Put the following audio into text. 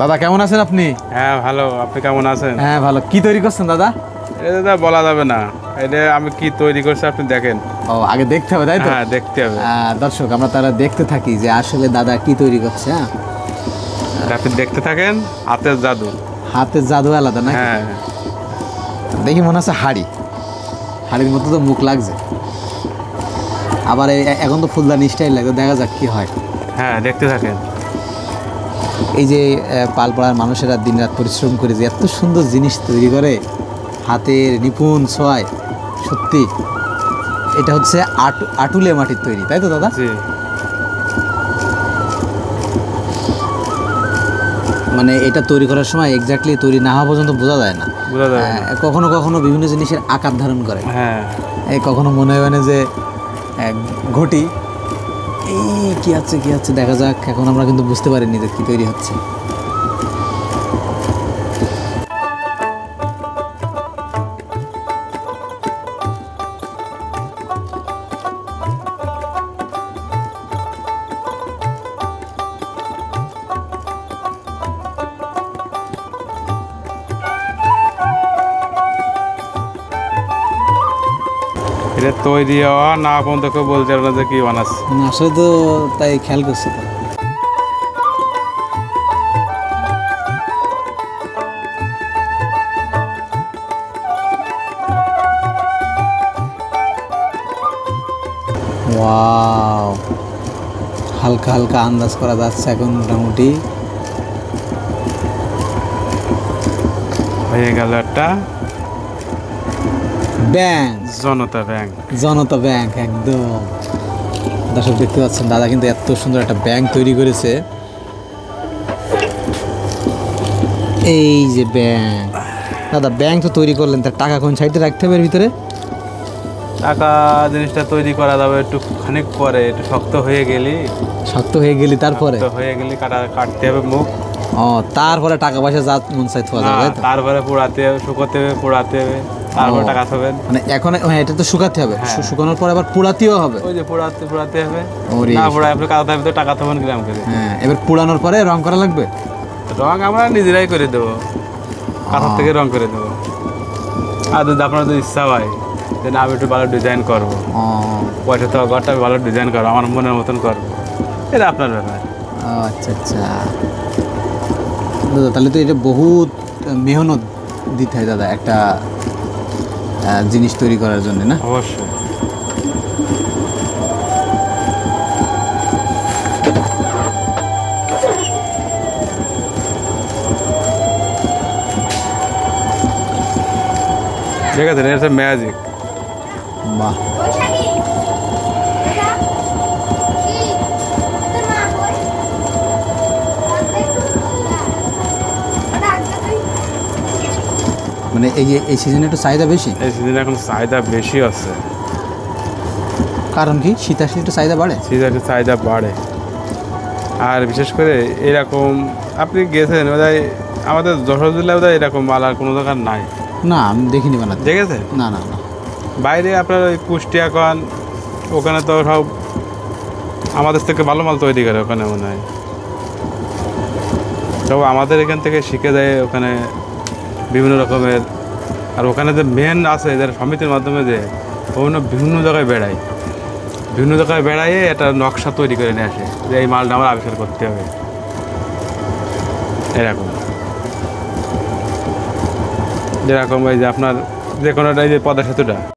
দাদা কেমন আছেন আপনি? হ্যাঁ ভালো, আপনি কেমন আছেন? হ্যাঁ ভালো। কি তৈরি করছেন দাদা? এটা দাদা বলা যাবে না, এটা আমি কি তৈরি করছি আপনি দেখেন। ও আগে দেখতে হবে তাই তো? হ্যাঁ দেখতে হবে। দর্শক আমরা তারা দেখতে থাকি যে আসলে দাদা কি তৈরি করছে। হ্যাঁ এটা আপনি দেখতে থাকেন, হাতের জাদু। হাতের জাদু আলাদা না? হ্যাঁ দেখি মনে হচ্ছে হাড়ি, হাড়ির মতো তো মুখ লাগছে। আবার এখন তো ফুলদানি স্টাইল লাগে, দেখা যাক কি হয়। হ্যাঁ দেখতে থাকেন। এই যে পালপাড়ার মানুষেরা দিনরাত পরিশ্রম করে যে এত সুন্দর জিনিস তৈরি করে, হাতের নিপুণ ছোঁয়ায়, সত্যি এটা হচ্ছে আটুলে মাটির তৈরি, তাই তো দাদা? জি। মানে এটা তৈরি করার সময় এক্স্যাক্টলি তৈরি না হওয়া পর্যন্ত বোঝা যায় না। বোঝা যায় না। কখনো কখনো বিভিন্ন জিনিসের আকার ধারণ করে। হ্যাঁ কখনো মনে হয় না যে ঘটি, এই কি আছে কি আছে দেখা যাক। এখন আমরা কিন্তু বুঝতে পারিনি যে কি তৈরি হচ্ছে। এটা তৈরি হওয়া না পর্যন্ত কেউ বলতে পারবে না যে কি বানাচ্ছে। আসলে তো তাই খেয়াল করছি তো। ওয়াও, হালকা হালকা আন্দাজ করা যাচ্ছে এখন মোটামুটি। হয়ে গেল একটা ব্যাংক, জনতা ব্যাংক। জনতা ব্যাংক একদম। দর্শক দেখতে পাচ্ছেন দাদা কিন্তু এত সুন্দর একটা ব্যাংক তৈরি করেছে। এই যে ব্যাংক, দাদা ব্যাংক তো তৈরি করলেন, তার টাকা কোন সাইডে রাখতে হবে এর ভিতরে? টাকা জিনিসটা তৈরি করা যাবে একটু খানিক পরে, একটু শক্ত হয়ে গেলি। শক্ত হয়ে গেলি তারপরে? শক্ত হয়ে গেলি কাটতে হবে মুখ। ও তারপরে টাকা পয়সা যা মন চাই থোয়া যাবে? তারপরে পোড়াতে হবে, শুকোতে হবে, পোড়াতে হবে, তারপরে টাকা খাবেন। মানে এখন এটা তো শুকাতে হবে, শুকানোর পর আবার পোড়াতেও হবে? ওই যে পোড়াতে হবে, না পোড়ায় আপনি কাটাতে হবে তো টাকা থবেন গ্রাম করে। হ্যাঁ, এবার পোড়ানোর পরে রং করা লাগবে? রং আমরা নিজেরাই করে দেবো, কাঁথার থেকে রং করে দেবো। আর যদি আপনার যদি ইচ্ছা হয় যে না আমি একটু ভালো ডিজাইন করবো, পয়সা তো ঘরটা ভালো ডিজাইন করবো, আমার মনের মতন করবো, এটা আপনার ব্যাপার। আচ্ছা আচ্ছা দাদা, তাহলে তো এটা বহুত মেহনত দিতে হয় দাদা একটা জিনিস তৈরি করার জন্য, না? অবশ্যই। ঠিক আছে, এটা ম্যাজিক। বাহ, মানে এই সিজনে একটু চাহিদা বেশি? এই সিজনে এখন চাহিদা বেশি আছে। কারণ কি শীত আসলে একটু চাহিদা বাড়ে? সিজনে চাহিদা বাড়ে, আর বিশেষ করে এরকম আপনি গেছেন বোধহয় আমাদের যশোর জেলায় বোধহয় এরকম মাল আর কোনো দোকান নাই। না আমি দেখিনি বানাতে। দেখেছে? না না না। বাইরে আপনার ওই কুষ্টিয়া কন, ওখানে তো সব আমাদের থেকে ভালো মাল তৈরি করে ওখানে মনে হয়। সব আমাদের এখান থেকে শিখে দেয় ওখানে বিভিন্ন রকমের। আর ওখানে যে মেন আছে যারা সমিতির মাধ্যমে যে বিভিন্ন জায়গায় বেড়ায়, বিভিন্ন জায়গায় বেড়াইয়ে একটা নকশা তৈরি করে নিয়ে আসে যে এই মালটা আমার আবিষ্কার করতে হবে, এরকম। যেরকম এই যে আপনার যে কোনো এই যে পদ্মা সেতুটা,